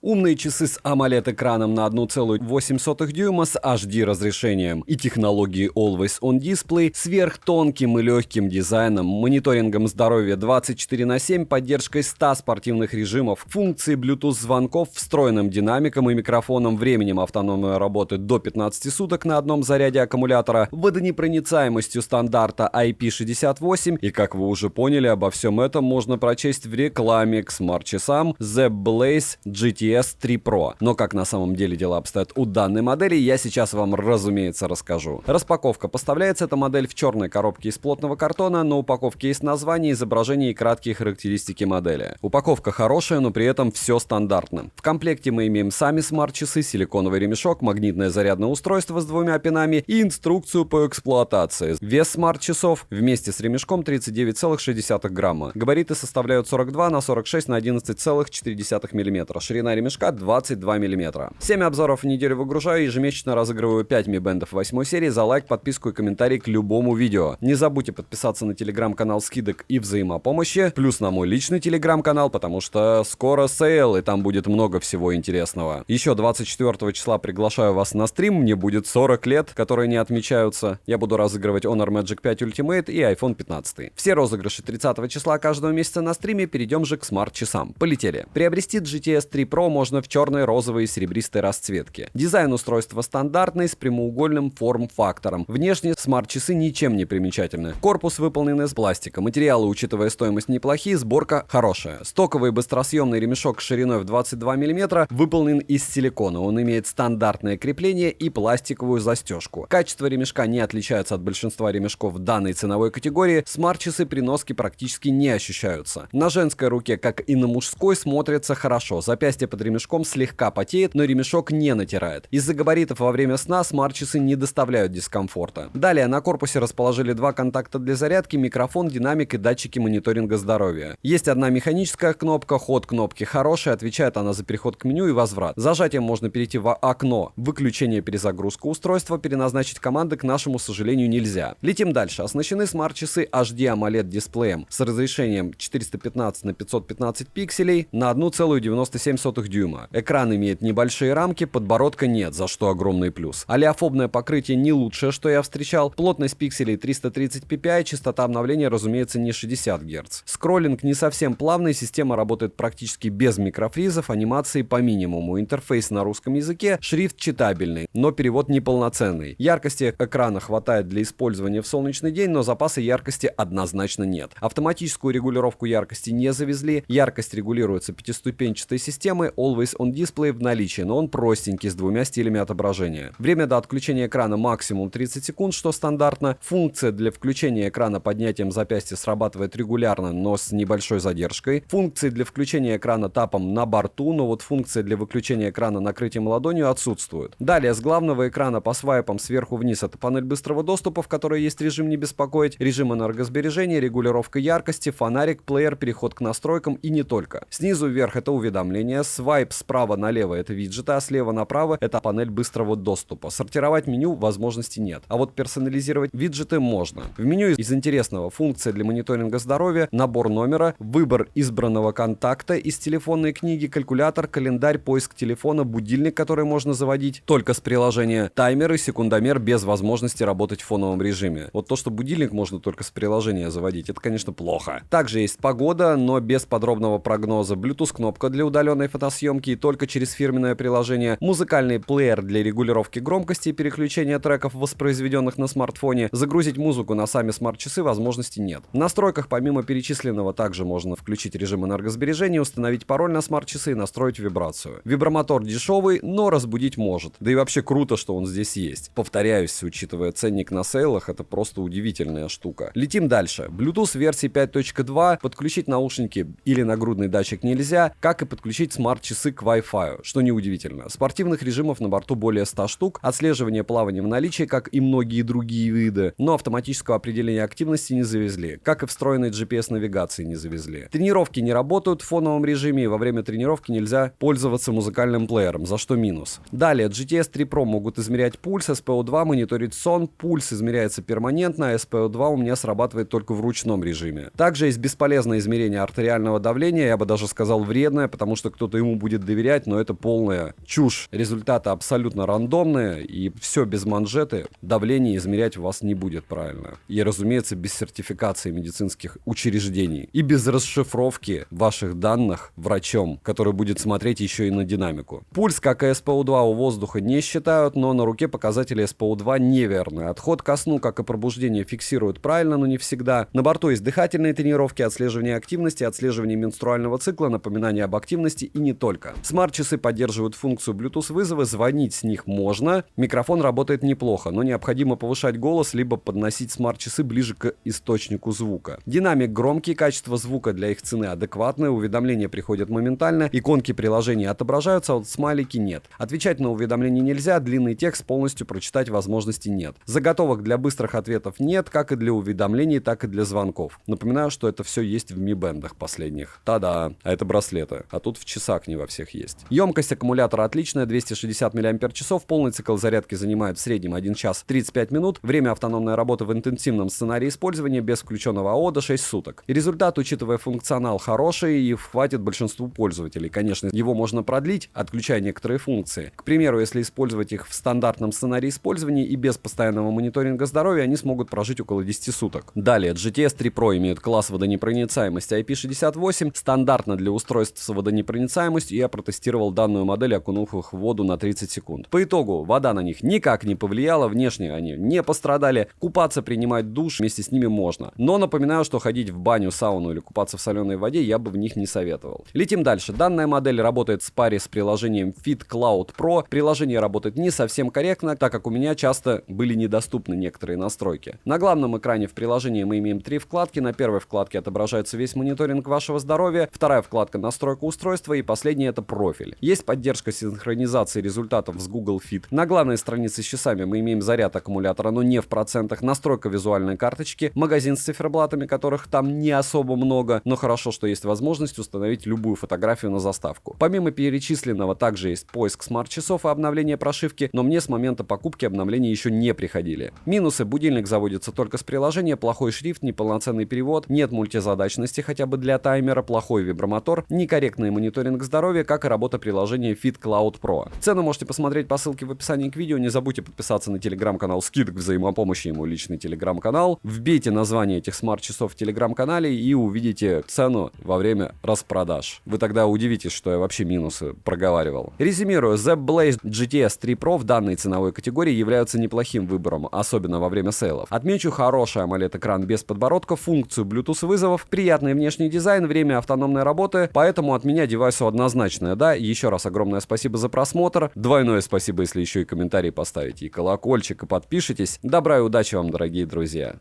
Умные часы с AMOLED-экраном на 1,8 дюйма с HD-разрешением и технологией Always On Display, сверхтонким и легким дизайном, мониторингом здоровья 24/7, поддержкой 100 спортивных режимов, функцией Bluetooth-звонков, встроенным динамиком и микрофоном, временем автономной работы до 15 суток на одном заряде аккумулятора, водонепроницаемостью стандарта IP68, и, как вы уже поняли, обо всем этом можно прочесть в рекламе к смарт-часам The Blaze GTS 3 Pro. Но как на самом деле дела обстоят у данной модели, я сейчас вам, разумеется, расскажу. Распаковка. Поставляется эта модель в черной коробке из плотного картона, на упаковке есть название, изображение и краткие характеристики модели. Упаковка хорошая, но при этом все стандартно. В комплекте мы имеем сами смарт-часы, силиконовый ремешок, магнитное зарядное устройство с 2 пинами и инструкцию по эксплуатации. Вес смарт-часов вместе с ремешком 39,6 грамма. Габариты составляют 42 на 46 на 11,4 мм. Ширина ремешка 22 мм. 7 обзоров в неделю выгружаю, ежемесячно разыгрываю 5 Mi Band 8 серии за лайк, подписку и комментарий к любому видео. Не забудьте подписаться на телеграм-канал скидок и взаимопомощи, плюс на мой личный телеграм-канал, потому что скоро сейл, и там будет много всего интересного. Еще 24 числа приглашаю вас на стрим, мне будет 40 лет, которые не отмечаются. Я буду разыгрывать Honor Magic 5 Ultimate и iPhone 15. Все розыгрыши 30 числа каждого месяца на стриме. Перейдем же к смарт-часам. Полетели. Приобрести GTS 3 Pro можно в черной, розовой и серебристой расцветке. Дизайн устройства стандартный, с прямоугольным форм-фактором. Внешне смарт-часы ничем не примечательны. Корпус выполнен из пластика. Материалы, учитывая стоимость, неплохие, сборка хорошая. Стоковый быстросъемный ремешок шириной в 22 мм выполнен из силикона. Он имеет стандартное крепление и пластиковую застежку. Качество ремешка не отличается от большинства ремешков данной ценовой категории. Смарт-часы при носке практически не ощущаются. На женской руке, как и на мужской, смотрятся хорошо. Запястье под ремешком слегка потеет, но ремешок не натирает. Из-за габаритов во время сна смарт-часы не доставляют дискомфорта. Далее на корпусе расположили 2 контакта для зарядки, микрофон, динамик и датчики мониторинга здоровья. Есть одна механическая кнопка, ход кнопки хороший, отвечает она за переход к меню и возврат. Зажатием можно перейти в окно выключение, перезагрузка устройства, переназначить команды, к нашему сожалению, нельзя. Летим дальше. Оснащены смарт-часы HD AMOLED дисплеем с разрешением 415 на 515 пикселей на 1,97 дюйма. Экран имеет небольшие рамки, подбородка нет, за что огромный плюс. Олеофобное покрытие не лучшее, что я встречал. Плотность пикселей 330 ppi, частота обновления, разумеется, не 60 Гц. Скроллинг не совсем плавный, система работает практически без микрофризов, анимации по минимуму. Интерфейс на русском языке, шрифт читабельный, но перевод неполноценный. Яркости экрана хватает для использования в солнечный день, но запаса яркости однозначно нет. Автоматическую регулировку яркости не завезли. Яркость регулируется пятиступенчатой системой Always On Display в наличии, но он простенький, с 2 стилями отображения. Время до отключения экрана максимум 30 секунд, что стандартно. Функция для включения экрана поднятием запястья срабатывает регулярно, но с небольшой задержкой. Функции для включения экрана тапом на борту, но вот функция для выключения экрана накрытием ладонью отсутствует. Далее с главного экрана по свайпам сверху вниз это панель быстрого доступа, в которой есть режим «Не беспокоить», режим энергосбережения, регулировка яркости, фонарик, плеер, переход к настройкам и не только. Снизу вверх это уведомления, свайп справа налево это виджеты, а слева направо это панель быстрого доступа. Сортировать меню возможности нет, а вот персонализировать виджеты можно. В меню из интересного функция для мониторинга здоровья, набор номера, выбор избранного контакта из телефонной книги, калькулятор, календарь, поиск телефона, будильник, который можно заводить только с приложения, таймер и секундомер без возможности работать в фоновом режиме. Вот то, что будильник можно только с приложения заводить, это, конечно, плохо. Также есть погода, но без подробного прогноза, Bluetooth-кнопка для удаленной фотосъемки и только через фирменное приложение, музыкальный плеер для регулировки громкости и переключения треков, воспроизведенных на смартфоне, загрузить музыку на сами смарт-часы возможности нет. В настройках помимо перечисленного также можно включить режим энергосбережения, установить пароль на смарт-часы и настроить вибрацию. Вибромотор дешевый, но разбудить может. Да и вообще круто, что он здесь есть. Повторяюсь, учитывая ценник на сейлах, это просто удивительная штука. Летим дальше. Bluetooth версии 5.2, подключить наушники или нагрудный датчик нельзя, как и подключить смарт-часы к Wi-Fi, что неудивительно. Спортивных режимов на борту более 100 штук, отслеживание плавания в наличии, как и многие другие виды, но автоматического определения активности не завезли, как и встроенной GPS-навигации не завезли. Тренировки не работают в фоновом режиме, и во время тренировки нельзя пользоваться музыкальным плеером, за что минус. Далее, GTS 3 Pro могут измерять пульс, SPO2 мониторить сон, пульс измеряется перманентно, а SPO2 у меня срабатывает только в ручном режиме. Также есть бесполезное измерение артериального давления, я бы даже сказал вредное, потому что кто-то ему ему будет доверять, но это полная чушь. Результаты абсолютно рандомные, и все без манжеты. Давление измерять у вас не будет правильно. И, разумеется, без сертификации медицинских учреждений. И без расшифровки ваших данных врачом, который будет смотреть еще и на динамику. Пульс, как и СПО2, у воздуха не считают, но на руке показатели СПО2 неверны. Отход ко сну, как и пробуждение, фиксируют правильно, но не всегда. На борту есть дыхательные тренировки, отслеживание активности, отслеживание менструального цикла, напоминание об активности и не только. Смарт-часы поддерживают функцию Bluetooth-вызова, звонить с них можно. Микрофон работает неплохо, но необходимо повышать голос, либо подносить смарт-часы ближе к источнику звука. Динамик громкий, качество звука для их цены адекватное, уведомления приходят моментально, иконки приложения отображаются, а вот смайлики нет. Отвечать на уведомления нельзя, длинный текст полностью прочитать возможности нет. Заготовок для быстрых ответов нет, как и для уведомлений, так и для звонков. Напоминаю, что это все есть в Mi Band'ах последних. Та-да, а это браслеты. А тут в часах не во всех есть. Емкость аккумулятора отличная, 260 мАч, полный цикл зарядки занимает в среднем 1 час 35 минут, время автономной работы в интенсивном сценарии использования без включенного АО до 6 суток. И результат, учитывая функционал, хороший и хватит большинству пользователей. Конечно, его можно продлить, отключая некоторые функции. К примеру, если использовать их в стандартном сценарии использования и без постоянного мониторинга здоровья, они смогут прожить около 10 суток. Далее, GTS 3 Pro имеет класс водонепроницаемости IP68, стандартно для устройств с водонепроницаемостью. Я протестировал данную модель, окунув их в воду на 30 секунд. По итогу, вода на них никак не повлияла, внешне они не пострадали, купаться, принимать душ вместе с ними можно. Но напоминаю, что ходить в баню, сауну или купаться в соленой воде я бы в них не советовал. Летим дальше. Данная модель работает в паре с приложением Fit Cloud Pro. Приложение работает не совсем корректно, так как у меня часто были недоступны некоторые настройки. На главном экране в приложении мы имеем 3 вкладки. На первой вкладке отображается весь мониторинг вашего здоровья, вторая вкладка настройка устройства и последняя это профиль. Есть поддержка синхронизации результатов с Google Fit. На главной странице с часами мы имеем заряд аккумулятора, но не в процентах, настройка визуальной карточки, магазин с циферблатами, которых там не особо много, но хорошо, что есть возможность установить любую фотографию на заставку. Помимо перечисленного, также есть поиск смарт-часов и обновление прошивки, но мне с момента покупки обновления еще не приходили. Минусы: будильник заводится только с приложения, плохой шрифт, неполноценный перевод, нет мультизадачности хотя бы для таймера, плохой вибромотор, некорректный мониторинг здоровья, как и работа приложения Fit Cloud Pro. Цену можете посмотреть по ссылке в описании к видео, не забудьте подписаться на телеграм-канал Скидок Взаимопомощи, ему личный телеграм-канал, вбейте название этих смарт-часов в телеграм-канале и увидите цену во время распродаж. Вы тогда удивитесь, что я вообще минусы проговаривал. Резюмирую, The Blaze GTS 3 Pro в данной ценовой категории являются неплохим выбором, особенно во время сейлов. Отмечу хороший AMOLED-экран без подбородка, функцию Bluetooth вызовов, приятный внешний дизайн, время автономной работы, поэтому от меня девайсу однозначное да. Еще раз огромное спасибо за просмотр, двойное спасибо, если еще и комментарий поставите, и колокольчик, и подпишитесь. Добра и удачи вам, дорогие друзья!